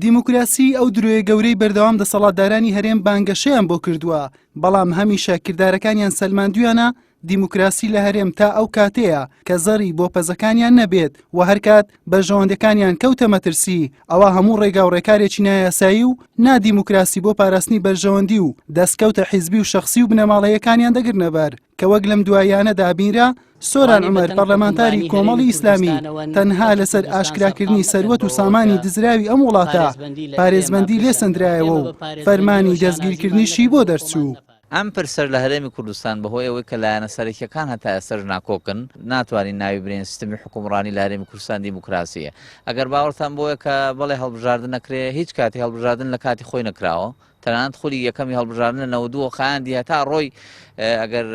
دیموکراسی ئەو درۆیە گەورەی بەردەوام دەسەڵاتدارانی هەرێم بانگەشەیان بۆ کردووە، بەڵام هەمیشە کردارەکانیان سەلماندویانە دیموکراسی لە هەرێم تا ئەو کاتەیە کە زەڕی بۆ پەزەکانیان نەبێت و هەرکات بەرژەوەندەکانیان کەوتە مەترسی، ئەوە هەموو ڕێگا و ڕێکارێکی نایاسایی و نادیموکراسی بۆ پاراستنی بەرژەوەندی و دەستکەوتە حیزبی و شەخسی و بنەماڵەیەکانیان دەگرنەبەر کە وەک لەم دوایانە دابینرا سۆران عومەر پەرلەمانتاری کۆمەڵی ئیسلامی تەنها لەسەر ئاشکراکردنی سەروەت و سامانی دزراوی ئەم وڵاتە پارێزبەندی لێ سەندرایەوە و فەرمانی دەستگیرکردنیشی بۆ دەرچوو. ئەم پرسەر لە هەرێمی کوردستان بەهۆی ئەوەی کە لایەنە سەرەکیەکان هەتا ئێستا ناکۆکن ناتوانین ناوی برێن سیستەمی حکومڕانی لە هەرێمی کوردستان دیموکراسیە. ئەگەر باوەڕتان بۆیە کە بەڵێ هەڵبژاردن نەکرێ هیچ کاتی هەڵبژاردن لە کاتی خۆی نەکراوە، تەنانەت خولی یەکەمی هەڵبژاردن لە 92 خایاندی هەتا ڕۆی ئەگەر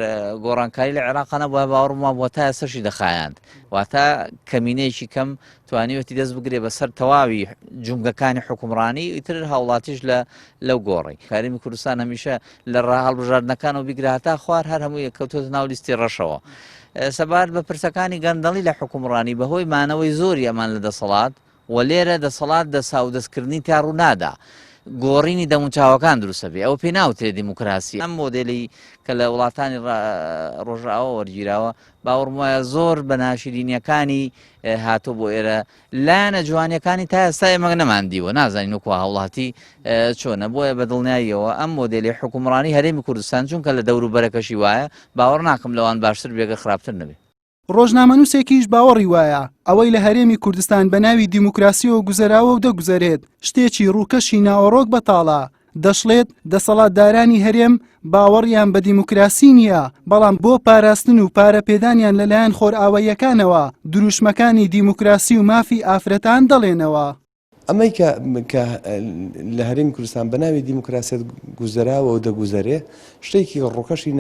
گۆڕانکاری لە عێراق نەبووە باوەڕما بووە تا ئێستاشی دەخایاند، واتە کەمینەیەکی کەم توانیوەتی دەست بگرێ بەسەر تەواوی جومگەکانی حکومڕانی ئیتر هاوڵاتیش لەو گۆڕی. هەرێمی کوردستان هەمیشە لە ڕا هەڵبژاردنەکانەوە بیگرە هەتا خوار هەر هەمووی کەوتۆتە ناو لیستی ڕەشەوە. سەبارەت بە پرسەکانی گەندەڵی لە حکومڕانی بەهۆی مانەوەی زۆری ئەمان لە دەسەڵات و لێرە دەسەڵات دەسا و دەستکردنی تا ڕوونادا گۆڕینی دەموچاوەکان دروستە بێ، ئەو پێ ناوترێ دیموکراسی. ئەم مۆدێلی کە لە وڵاتانی ڕۆژاوە وەرگیراوە باوەڕم وایە زۆر بە ناشرینیەکانی هاتۆ بۆ ئێرە لایەنە جوانیەکانی تا ئێستا ئێمە نەماندیوە، نازانین وەکو هاوڵاتی چۆنە. بۆیە بە دڵنیاییەوە ئەم مۆدێلی حکومڕانی هەرێمی کوردستان چونکە لە دەور و بەرەکەشی وایە باوەڕ ناکەم لەوان باشتر بێگە خراپتر نەبێت. ڕۆژنامەنووسێکیش باوەڕی وایە ئەوەی لە هەرێمی کوردستان بە ناوی دیموکراسیەوە گوزەراوە و دەگوزارێت شتێکی ڕووکەشی ناوەڕۆک بەتاڵە. دەشڵێت دەسەڵاتدارانی هەرێم باوەڕیان بە دیموکراسی نییە، بەڵام بۆ پاراستن و پارەپێدانیان لەلایەن خۆرئاواییەکانەوە دروشمەکانی دیموکراسی و مافی ئافرەتان دەڵێنەوە. ئەمەی کە لە هەرێمی کوردستان بە ناوی دیموکراسیەت گوزەراوە و دەگوزەرێ شتێکی ڕووکەشی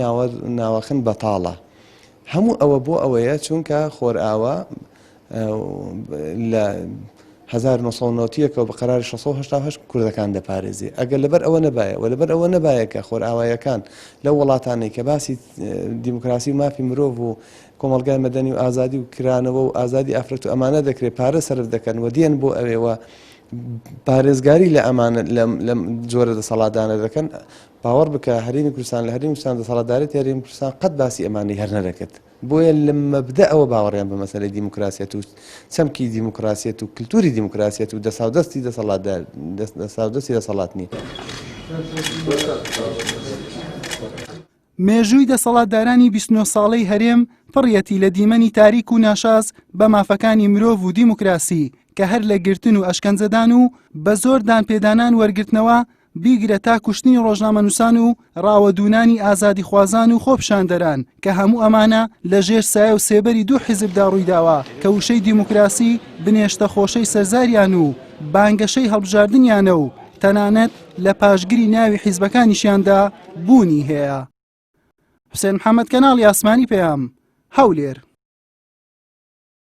ناوەخن بەتاڵە. هەموو ئەوە بۆ ئەوەیە چونکە خۆرئاوا لە 1990ەوە بە قەراری 688 کوردەکان دەپارێزێ. ئەگەر لەبەر ئەوە نەبایە و لەبەر ئەوە نەبایە کە خۆرئاوایەکان لەو وڵاتانەی کە باسی دیموکراسی و مافی مرۆڤ و کۆمەڵگای مەدەنی و ئازادی و کرانەوە و ئازادی ئافرەت و ئەمانە دەکرێت پارە سەرف دەکەن و دیێن بۆ ئەوێەوە پارێزگاری لە ئەمانە لەم جۆرە دەسەڵاتدانە دەکەن. باوەڕ بکە هەرێمی کوردستان لە هەرێمی کوردستان دەسەڵاتدارێتی هەرێمی کوردستان قەت باسی ئەمانەی هەر نەدەکرد. بۆیە لە مەبدە ئەوە باوەڕیان بە مەسەلەی دیموکراسیەت و چەمکی دیموکراسیەت و کللتوری دیموکراسیەت و دەساودەستی دەسەڵات نیە. مێژووی دەسەڵاتدارانی 29 ساڵەی هەرێم پڕیەتی لە دیمەنی تاریک و ناشاز بە مافەکانی مرۆڤ و دیموکراسی کە هەر لە گرتن و ئەشکەنجەدان و بە زۆر دانپێدانان وەرگرتنەوە بیگرە تا کوشتنی ڕۆژنامەنووسان و ڕاوەدوونانی ئازادی خوازان و خۆپشاندەران کە هەموو ئەمانە لە ژێر سایە و سێبەری دوو حیزبدا ڕوویداوە کە وشەی دیموکراسی بنێشتە خۆشەی سەرزاریان و بانگەشەی هەڵبژاردنیانە و تەنانەت لە پاشگری ناوی حیزبەکانیشیاندا بوونی هەیە. حوسێن محەممەد کەناڵی ئاسمانی پێیام هەولێر.